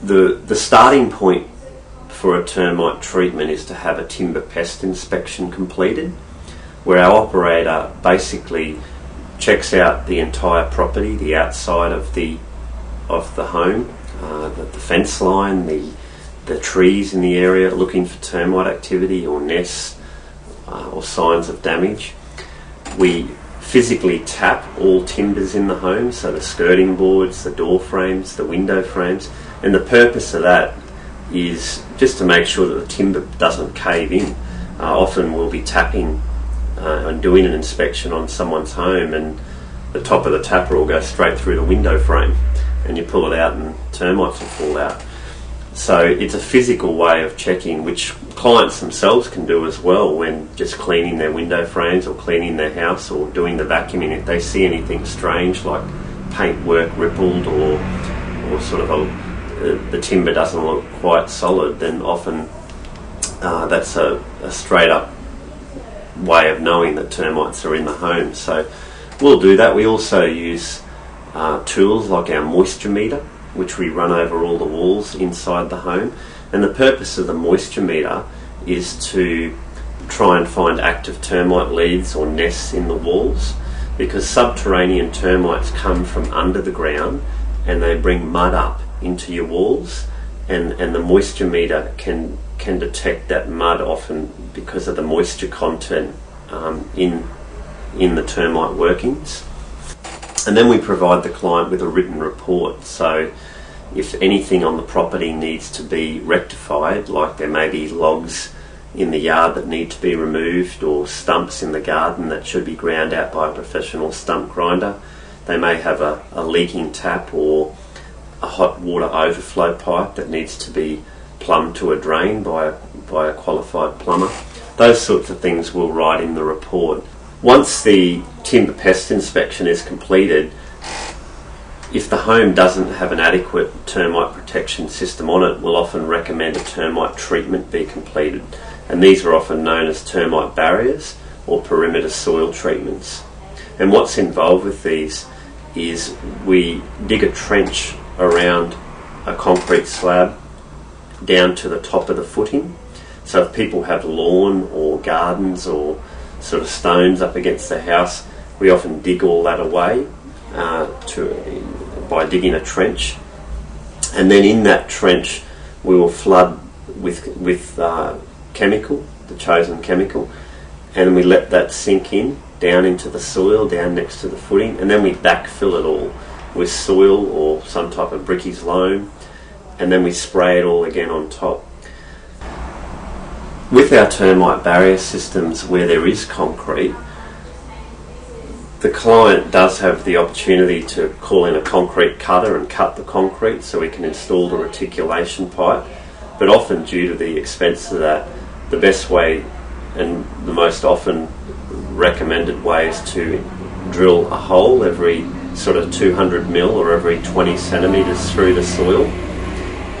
The starting point for a termite treatment is to have a timber pest inspection completed, where our operator basically checks out the entire property, the outside of the home, the fence line, the trees in the area, looking for termite activity or nests or signs of damage. We physically tap all timbers in the home, so the skirting boards, the door frames, the window frames, and the purpose of that is just to make sure that the timber doesn't cave in. Often we'll be tapping and doing an inspection on someone's home, and the top of the tapper will go straight through the window frame, and you pull it out and termites will fall out. So it's a physical way of checking, which clients themselves can do as well when just cleaning their window frames or cleaning their house or doing the vacuuming. If they see anything strange like paintwork rippled or sort of the timber doesn't look quite solid, then often that's a straight up way of knowing that termites are in the home. So we'll do that. We also use tools like our moisture meter, which we run over all the walls inside the home. And the purpose of the moisture meter is to try and find active termite leads or nests in the walls, because subterranean termites come from under the ground and they bring mud up into your walls, and the moisture meter can detect that mud often because of the moisture content in the termite workings. And then we provide the client with a written report. So if anything on the property needs to be rectified, like there may be logs in the yard that need to be removed or stumps in the garden that should be ground out by a professional stump grinder, they may have a leaking tap or a hot water overflow pipe that needs to be plumbed to a drain by a qualified plumber. Those sorts of things we'll write in the report. Once the timber pest inspection is completed, if the home doesn't have an adequate termite protection system on it, we'll often recommend a termite treatment be completed. And these are often known as termite barriers or perimeter soil treatments. And what's involved with these is we dig a trench around a concrete slab down to the top of the footing. So if people have lawn or gardens or sort of stones up against the house, we often dig all that away by digging a trench, and then in that trench we will flood with chemical, the chosen chemical, and we let that sink in down into the soil down next to the footing, and then we backfill it all with soil or some type of brickies loam, and then we spray it all again on top. With our termite barrier systems where there is concrete, the client does have the opportunity to call in a concrete cutter and cut the concrete so we can install the reticulation pipe, but often due to the expense of that, the best way and the most often recommended way is to drill a hole every sort of 200 mil or every 20 centimetres through the soil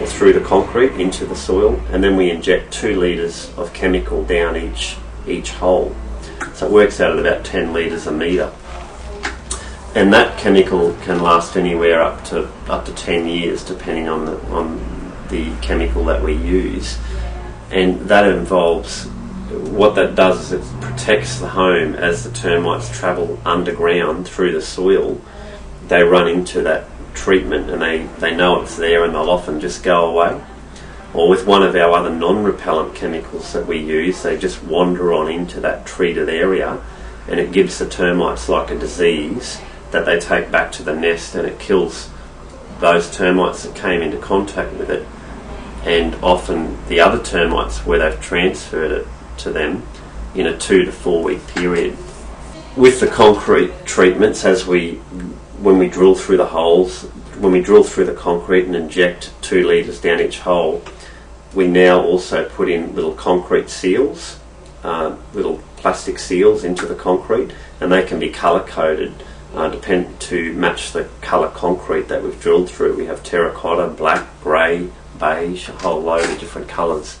or through the concrete into the soil, and then we inject 2 litres of chemical down each hole. So it works out at about 10 litres a metre. And that chemical can last anywhere up to 10 years depending on the chemical that we use. And that involves, what that does is it protects the home as the termites travel underground through the soil. They run into that treatment and they know it's there, and they'll often just go away. Or with one of our other non-repellent chemicals that we use, they just wander on into that treated area, and it gives the termites like a disease that they take back to the nest, and it kills those termites that came into contact with it, and often the other termites where they've transferred it to them in a 2 to 4 week period. With the concrete treatments, when we drill through the holes, when we drill through the concrete and inject 2 litres down each hole, we now also put in little concrete seals, little plastic seals into the concrete, and they can be colour coded to match the colour concrete that we've drilled through. We have terracotta, black, grey, beige, a whole load of different colours.